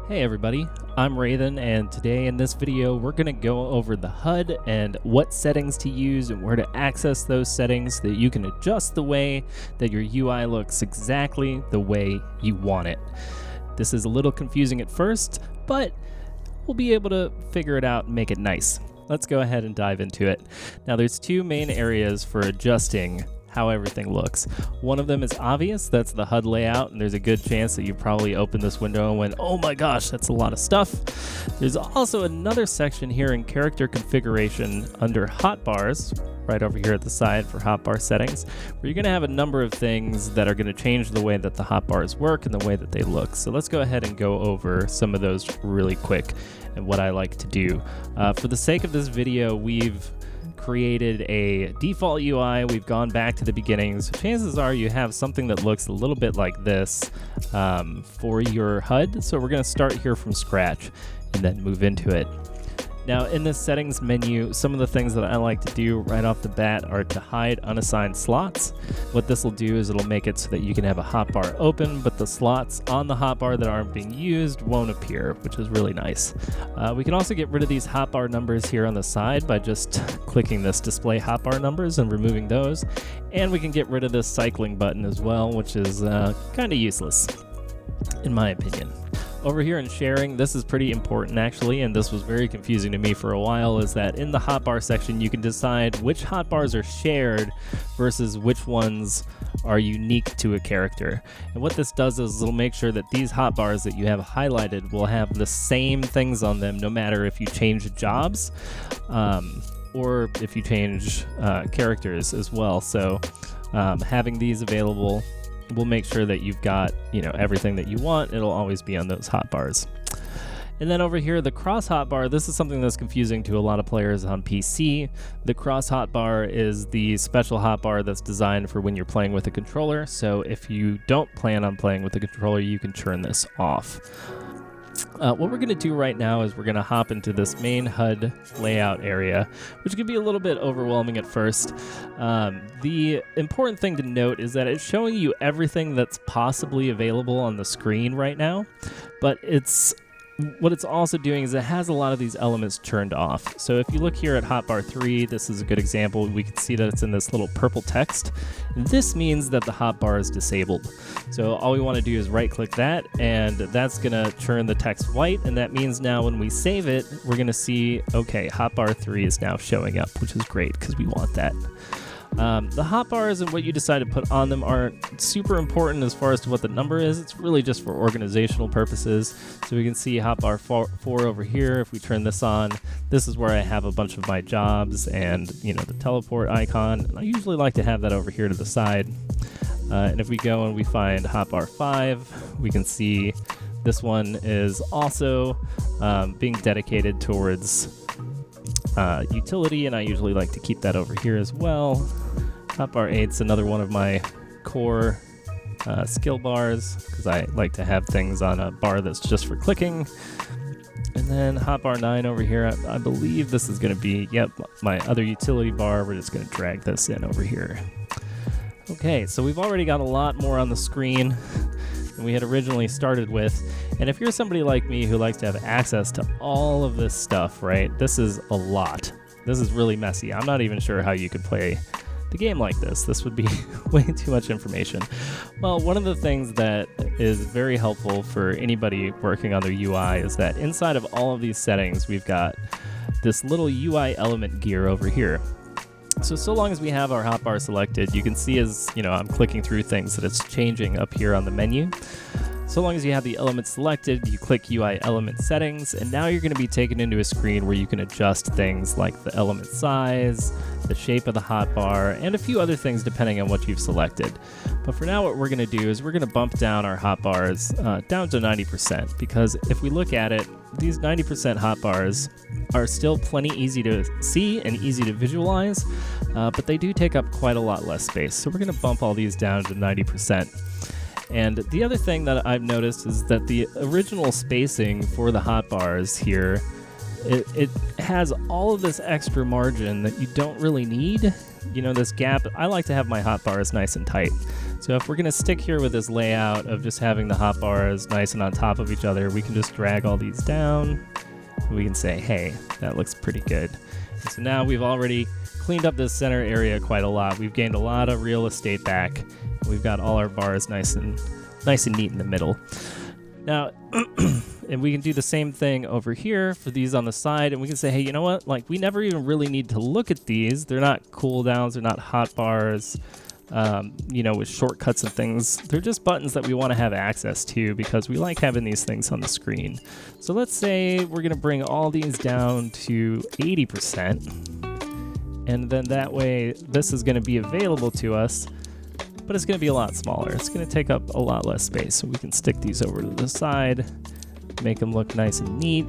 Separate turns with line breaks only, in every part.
Hey everybody, I'm Raidhyn, and today in this video we're going to go over the HUD and what settings to use and where to access those settings so that you can adjust the way that your UI looks exactly the way you want it. This is a little confusing at first, but we'll be able to figure it out and make it nice. Let's go ahead and dive into it. Now there's two main areas for adjusting how everything looks. One of them is obvious, that's the HUD layout, and there's a good chance that you probably opened this window and went, oh my gosh, that's a lot of stuff. There's also another section here in character configuration under Hotbars, right over here at the side for hotbar settings, where you're going to have a number of things that are going to change the way that the hotbars work and the way that they look. So let's go ahead and go over some of those really quick and what I like to do. For the sake of this video, we've created a default UI. We've gone back to the beginnings. Chances are you have something that looks a little bit like this for your HUD. So we're going to start here from scratch and then move into it. Now in this settings menu, some of the things that I like to do right off the bat are to hide unassigned slots. What this will do is it'll make it so that you can have a hotbar open, but the slots on the hotbar that aren't being used won't appear, which is really nice. We can also get rid of these hotbar numbers here on the side by just clicking this display hotbar numbers and removing those. And we can get rid of this cycling button as well, which is kind of useless, in my opinion. Over here in sharing, this is pretty important actually, and this was very confusing to me for a while, is that in the hotbar section you can decide which hotbars are shared versus which ones are unique to a character. And what this does is it'll make sure that these hotbars that you have highlighted will have the same things on them no matter if you change jobs or if you change characters as well. So having these available will make sure that you've got, everything that you want. It'll always be on those hotbars. And then over here, the cross hotbar, this is something that's confusing to a lot of players on PC. The cross hotbar is the special hotbar that's designed for when you're playing with a controller. So if you don't plan on playing with a controller, you can turn this off. What we're going to do right now is we're going to hop into this main HUD layout area, which can be a little bit overwhelming at first. The important thing to note is that it's showing you everything that's possibly available on the screen right now, but what it's also doing is it has a lot of these elements turned off. So if you look here at Hotbar 3, this is a good example. We can see that it's in this little purple text. This means that the hotbar is disabled. So all we want to do is right click that, and that's going to turn the text white. And that means now when we save it, we're going to see, okay, Hotbar 3 is now showing up, which is great because we want that. The hotbars and what you decide to put on them aren't super important as far as to what the number is. It's really just for organizational purposes. So we can see hotbar 4 over here. If we turn this on, this is where I have a bunch of my jobs and, the teleport icon. And I usually like to have that over here to the side. And if we go and we find hotbar 5, we can see this one is also being dedicated towards utility, and I usually like to keep that over here as well. Hotbar 8's another one of my core skill bars, because I like to have things on a bar that's just for clicking. And then Hotbar 9 over here, I believe this is going to be, my other utility bar. We're just going to drag this in over here. Okay, so we've already got a lot more on the screen than we had originally started with. And if you're somebody like me who likes to have access to all of this stuff, right, this is a lot. This is really messy. I'm not even sure how you could play the game like this. This would be way too much information. Well, one of the things that is very helpful for anybody working on their UI is that inside of all of these settings, we've got this little UI element gear over here. So long as we have our hotbar selected, you can see as, I'm clicking through things that it's changing up here on the menu. So long as you have the element selected, you click UI element settings, and now you're going to be taken into a screen where you can adjust things like the element size, the shape of the hotbar, and a few other things depending on what you've selected. But for now, what we're going to do is we're going to bump down our hotbars down to 90%, because if we look at it, these 90% hotbars are still plenty easy to see and easy to visualize, but they do take up quite a lot less space. So we're going to bump all these down to 90%. And the other thing that I've noticed is that the original spacing for the hotbars here, it has all of this extra margin that you don't really need. This gap, I like to have my hotbars nice and tight. So if we're going to stick here with this layout of just having the hotbars nice and on top of each other, we can just drag all these down. We can say, hey, that looks pretty good. And so now we've already cleaned up this center area quite a lot. We've gained a lot of real estate back. We've got all our bars nice and neat in the middle. Now, and we can do the same thing over here for these on the side, and we can say, hey, you know what? Like, we never even really need to look at these. They're not cooldowns. They're not hotbars, with shortcuts and things. They're just buttons that we want to have access to because we like having these things on the screen. So let's say we're going to bring all these down to 80%, and then that way this is going to be available to us, but it's going to be a lot smaller. It's going to take up a lot less space. So we can stick these over to the side, make them look nice and neat.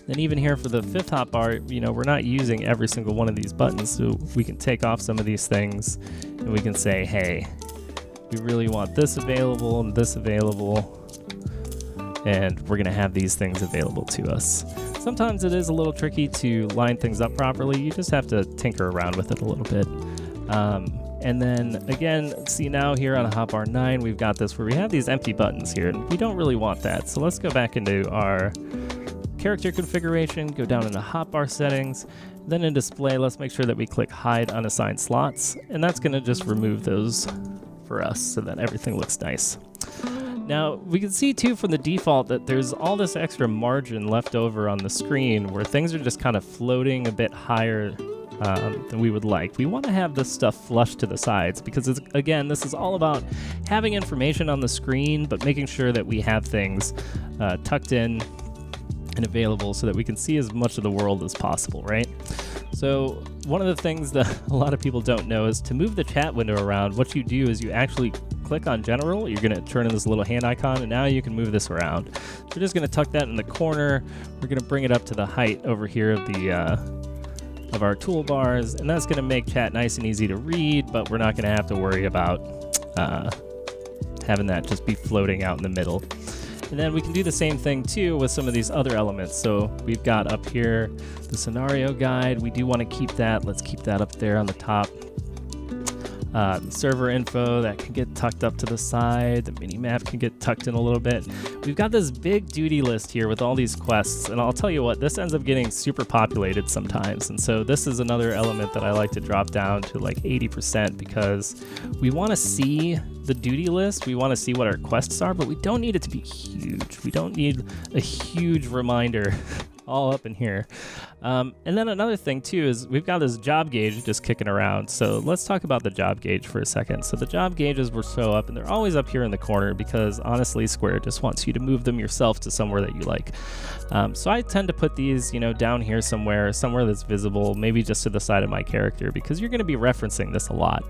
Then even here for the fifth hotbar, we're not using every single one of these buttons, so we can take off some of these things and we can say, hey, we really want this available and this available, and we're going to have these things available to us. Sometimes it is a little tricky to line things up properly. You just have to tinker around with it a little bit. And then again, see now here on hotbar 9, we've got this where we have these empty buttons here, and we don't really want that. So let's go back into our character configuration, go down into hotbar settings, then in display, let's make sure that we click hide unassigned slots, and that's going to just remove those for us so that everything looks nice. Now, we can see too from the default that there's all this extra margin left over on the screen where things are just kind of floating a bit higher than we would like. We want to have this stuff flush to the sides because, again, this is all about having information on the screen, but making sure that we have things tucked in and available so that we can see as much of the world as possible, right? So one of the things that a lot of people don't know is to move the chat window around, what you do is you actually click on general, you're going to turn in this little hand icon, and now you can move this around. So we're just going to tuck that in the corner. We're going to bring it up to the height over here of the of our toolbars, and that's going to make chat nice and easy to read, but we're not going to have to worry about having that just be floating out in the middle. And then we can do the same thing too with some of these other elements. So we've got up here the scenario guide. We do want to keep that. Let's keep that up there on the top. The server info, that can get tucked up to the side. The mini map can get tucked in a little bit. We've got this big duty list here with all these quests, and I'll tell you what, this ends up getting super populated sometimes. And so this is another element that I like to drop down to like 80% because we want to see the duty list. We want to see what our quests are, but we don't need it to be huge. We don't need a huge reminder all up in here. And then another thing too is we've got this job gauge just kicking around. So let's talk about the job gauge for a second. So the job gauges will show up, and they're always up here in the corner because honestly, Square just wants you to move them yourself to somewhere that you like. So I tend to put these, down here somewhere that's visible, maybe just to the side of my character, because you're going to be referencing this a lot.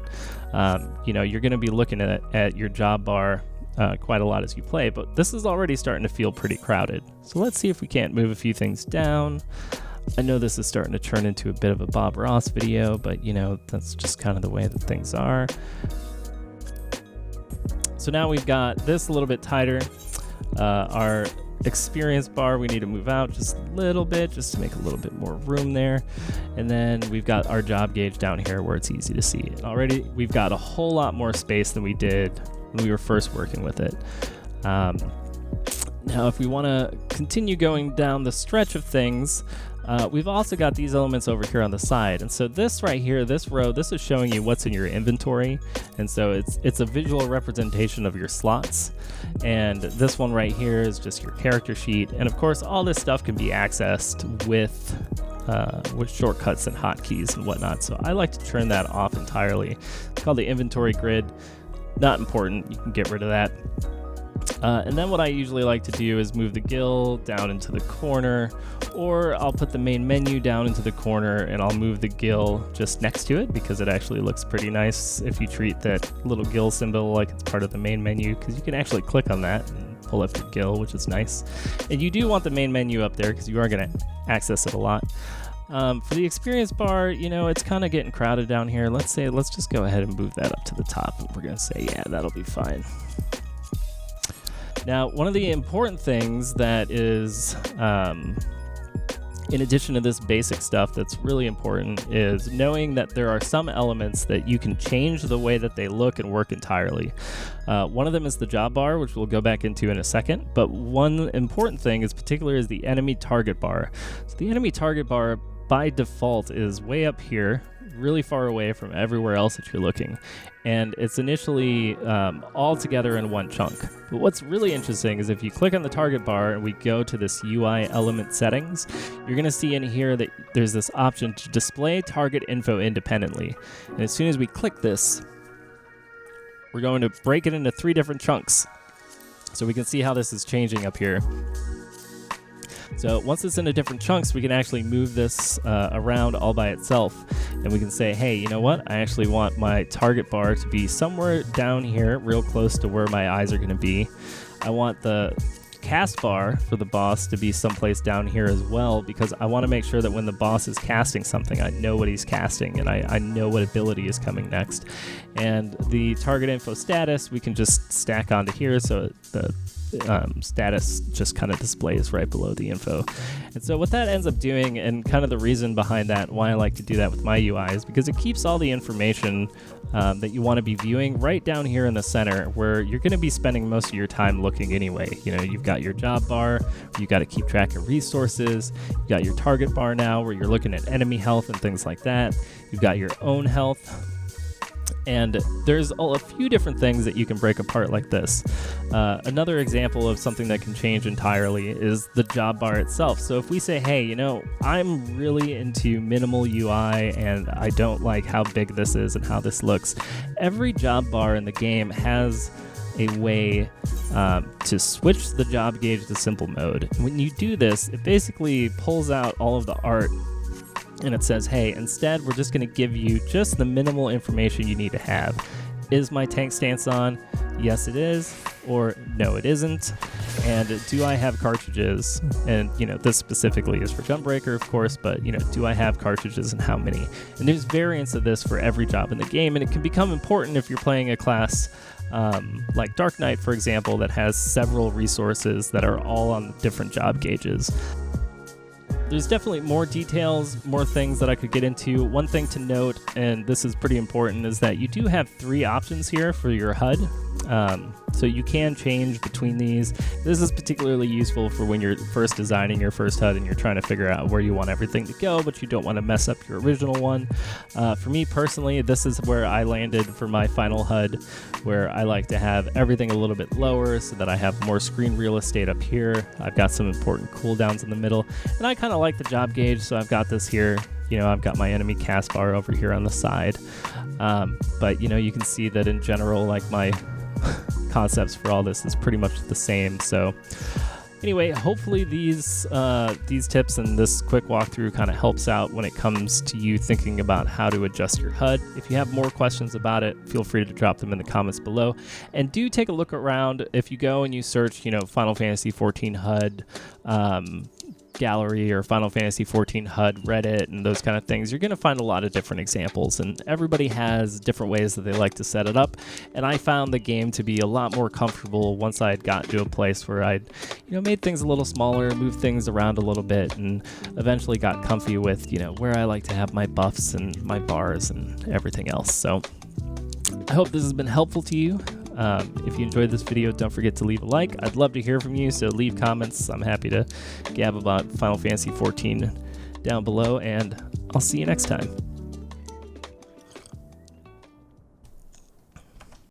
You're going to be looking at your job bar quite a lot as you play, but this is already starting to feel pretty crowded. So let's see if we can't move a few things down. I know this is starting to turn into a bit of a Bob Ross video, but that's just kind of the way that things are. So now we've got this a little bit tighter. Our experience bar, we need to move out just a little bit just to make a little bit more room there. And then we've got our job gauge down here where it's easy to see. And already we've got a whole lot more space than we did when we were first working with it. Now, if we want to continue going down the stretch of things, we've also got these elements over here on the side. And so this right here, this row, this is showing you what's in your inventory. And so it's a visual representation of your slots. And this one right here is just your character sheet. And of course, all this stuff can be accessed with shortcuts and hotkeys and whatnot. So I like to turn that off entirely. It's called the inventory grid. Not important. You can get rid of that. And then what I usually like to do is move the guild down into the corner, or I'll put the main menu down into the corner and I'll move the guild just next to it because it actually looks pretty nice if you treat that little guild symbol like it's part of the main menu, because you can actually click on that and pull up your guild, which is nice. And you do want the main menu up there because you are going to access it a lot. For the experience bar, it's kind of getting crowded down here. Let's just go ahead and move that up to the top, and we're going to say, yeah, that'll be fine. Now, one of the important things that is In addition to this basic stuff that's really important is knowing that there are some elements that you can change the way that they look and work entirely. One of them is the job bar, which we'll go back into in a second, but one important thing is particularly is the enemy target bar. So the enemy target bar by default is way up here, really far away from everywhere else that you're looking, and it's initially all together in one chunk. But what's really interesting is if you click on the target bar and we go to this UI element settings, you're going to see in here that there's this option to display target info independently, and as soon as we click this, we're going to break it into 3 different chunks, so we can see how this is changing up here. So once it's into different chunks, we can actually move this around all by itself, and we can say, hey, you know what? I actually want my target bar to be somewhere down here, real close to where my eyes are going to be. I want the cast bar for the boss to be someplace down here as well, because I want to make sure that when the boss is casting something, I know what he's casting, and I know what ability is coming next. And the target info status, we can just stack onto here, so the status just kind of displays right below the info. And so what that ends up doing, and kind of the reason behind that, and why I like to do that with my UI, is because it keeps all the information that you want to be viewing right down here in the center, where you're going to be spending most of your time looking anyway. You know, you've got your job bar, you got to keep track of resources, you've got your target bar now, where you're looking at enemy health and things like that, you've got your own health. And there's a few different things that you can break apart like this. Another example of something that can change entirely is the job bar itself. So if we say, hey, you know, I'm really into minimal UI and I don't like how big this is and how this looks, every job bar in the game has a way to switch the job gauge to simple mode. When you do this, it basically pulls out all of the art, and it says, hey, instead, we're just going to give you just the minimal information you need to have. Is my tank stance on? Yes, it is. Or no, it isn't. And do I have cartridges? And, you know, this specifically is for Gunbreaker, of course, but, you know, do I have cartridges and how many? And there's variants of this for every job in the game, and it can become important if you're playing a class like Dark Knight, for example, that has several resources that are all on different job gauges. There's definitely more details, more things that I could get into. One thing to note, and this is pretty important, is that you do have 3 options here for your HUD. So you can change between these. This is particularly useful for when you're first designing your first HUD and you're trying to figure out where you want everything to go, but you don't want to mess up your original one. For me personally, this is where I landed for my final HUD, where I like to have everything a little bit lower so that I have more screen real estate up here. I've got some important cooldowns in the middle, and I kind of like the job gauge, so I've got this here. You know, I've got my enemy cast bar over here on the side. But, you know, you can see that in general, like, my concepts for all this is pretty much the same. So anyway, hopefully these tips and this quick walkthrough kind of helps out when it comes to you thinking about how to adjust your HUD. If you have more questions about it, feel free to drop them in the comments below. And do take a look around. If you go and you search, you know, Final Fantasy XIV HUD gallery or Final Fantasy XIV HUD Reddit and those kind of things, you're going to find a lot of different examples, and everybody has different ways that they like to set it up. And I found the game to be a lot more comfortable once I had gotten to a place where I'd, you know, made things a little smaller, moved things around a little bit, and eventually got comfy with, you know, where I like to have my buffs and my bars and everything else. So I hope this has been helpful to you. If you enjoyed this video, don't forget to leave a like. I'd love to hear from you, so leave comments. I'm happy to gab about Final Fantasy XIV down below, and I'll see you next time.